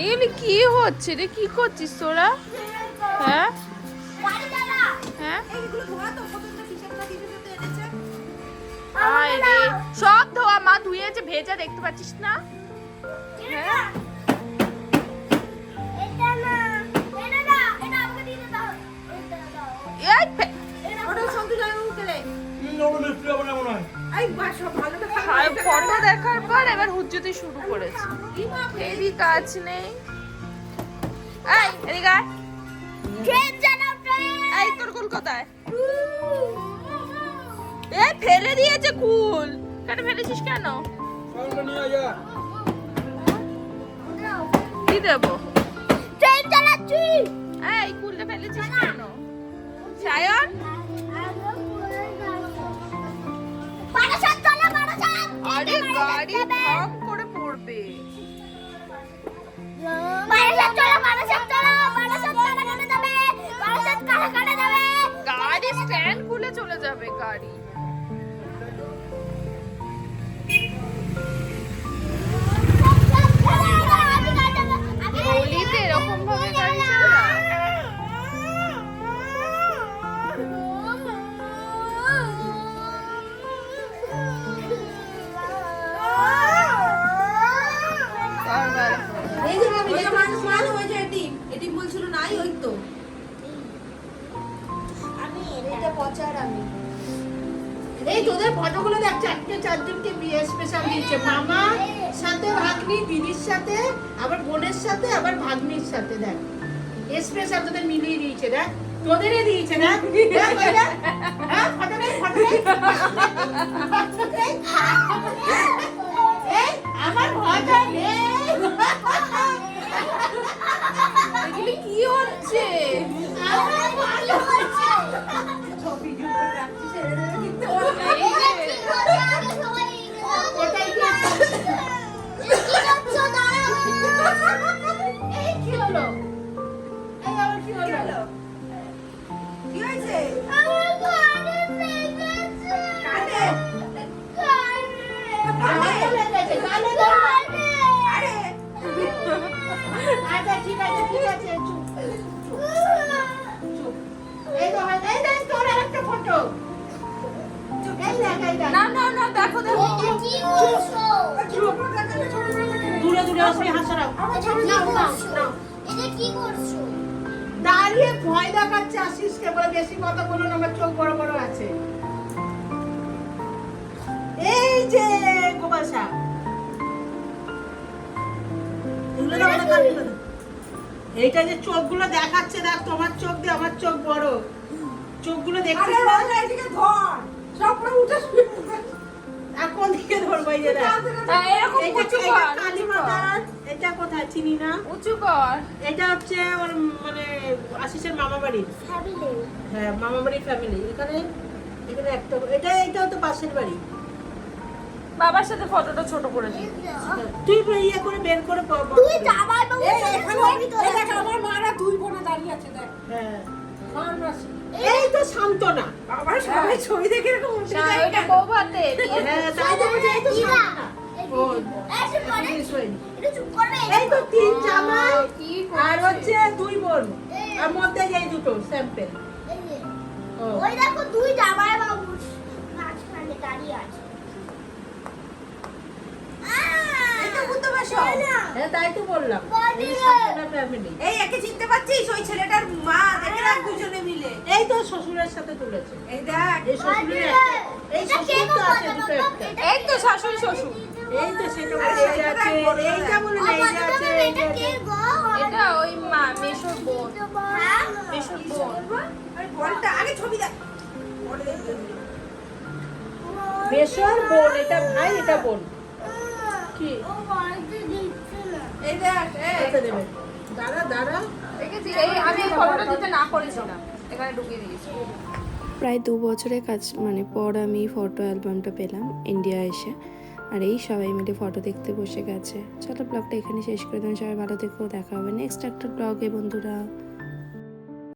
এগুলি কি হচ্ছে রে? কি করছিস তোরা? হ্যাঁ হ্যাঁ, আয় রে, সব ধোয়া, মা ধুয়েছে, ভেজা দেখতে পাচ্ছিস না? হ্যাঁ, এই ফটো দেখার পর এবার হুজ্জুতি শুরু করেছে। এরই কাজ নেই। এই এদিকে আয়। এই তোর কুল কোথায়? এই ফেলে দিয়েছে কুল। কেন ফেলেছিস কেন? কি দেবো? এই কুলটা ফেলেছিস কেন সায়ন? আরে গাড়ি থাম করে পড়বে। গাড়ি স্ট্যান্ড খুলে চলে যাবে গাড়ি। গলিতে এরকম ভাবে গাড়ি চালায়? এই তোদের ফটোগুলো দেখ, চারটে চারজনকে বিয়ে স্পেশাল দিয়েছে, মামার সাথে ভাগ্নি, দিদির সাথে, আবার বোনের সাথে, আবার ভাগ্নির সাথে। দেখ স্পেশাল তোদের মিলিয়ে দিয়েছে। দেখ তোদেরই দিয়েছে। দেখ হ্যাঁ, ফটো নেই, ফটো নেই, এই আমার ভয়টা নেই। এগুলি কি হচ্ছে? আমার ভালো হচ্ছে। ছবি জুড়ে রাখছি, ছেড়ে দেবে কিন্তু ওটাই কি এই কি হলো? এই আবার কি হলো? কি হয়েছে? কানে লেগেছে, কানে লেগেছে। আরে আচ্ছা ঠিক আছে, ঠিক আছে, চুপ চুপ চুপ। এই তো হয়, এই দেখ তোর আরেকটা ফটো। চুপ, এই দেখ, এই দেখ। না না না, দেখো দেখো। চুপ, দূরে দূরে আসবে, হাসারাও। নাও নাও নাও। দাঁড়িয়ে ভয় দেখাচ্ছে আশিসকে, বলে বেশি কথা বলুন, আমার চোখ বড় বড় আছে। এই যে গোপাল সাপ, এইটা যে চোখগুলো দেখাচ্ছে, দেখ তোমার চোখ দিয়ে আমার চোখ বড়, চোখগুলো দেখছিস না? আর কোন দিকে ধরবো? এই যে দেখ, এরকম উঁচু কর, কালী মাতার, এটা কোথায় চিনি না, উঁচু কর। এটা হচ্ছে ওর মানে আশিসের মামা বাড়ির, হ্যাঁ মামা বাড়ির ফ্যামিলি। এখানে এখানে একটা, এটা তো পাশের বাড়ি। বাবার সাথে ফটোটা ছোট করে দিই। তুই ইয়ে করে বের করে আমার মারা দুই বোনা দাঁড়িয়ে আছে দেখ। হ্যাঁ এই তো শান্তনা, আবার সবাই ছবি দেখে এরকম উঠে না, যায় ওটা কেন? বউ ভাতে। হ্যাঁ তাই তো বলছি, এই তো শান্তনা। ও এই তো তিন জামাই কি আর করছে? হচ্ছে দুই বোন, আর মধ্যে এই দুটো স্যাম্পল। ওই দেখো দুই জামাই বাবু মাঝখানে দাঁড়িয়ে আছে। এটা বুঝতে পারছো? হ্যাঁ তাই তো বললাম, বাড়ি এই শান্তনা ফ্যামিলি। এই একে চিনতে পারছিস? ওই ছেলেটার মা, দেখে রাখ দুজনে মিলে। এই তো শ্বশুরের সাথে তুলেছে, এই দেখ, এই শ্বশুরের একটা, এই শ্বশুর তো আছে দুটো একটা, এই তো শাশুড়ি শ্বশুর। এই তো সেটা বলে, এই যে আছে, এইটা বলে না, এই যে আছে, এই যে আছে। এটা ওই মা মেশোর বোন, মেশোর বোন। আরে বলটা আগে ছবি দেখ, পরে দেখতে হবে। বেশর বোন, এটা ভাই, এটা বোন। কি এই দেখ, এই কোথায় দেবে? দাঁড়া দাঁড়া, দেখেছি, এই আমি এই ফটোটা দিতে না করেছিলাম, এখানে ঢুকিয়ে দিয়েছি। প্রায় 2 বছরের কাজ মানে পর আমি ফটো অ্যালবামটা পেলাম ইন্ডিয়া এসে। আর এই সবাই মিলে ফটো দেখতে বসে গেছে। চলো ব্লগটা এখানে শেষ করে দিন। সবাই ভালো থেকো, দেখা হবে নেক্সট একটা ব্লগে বন্ধুরা।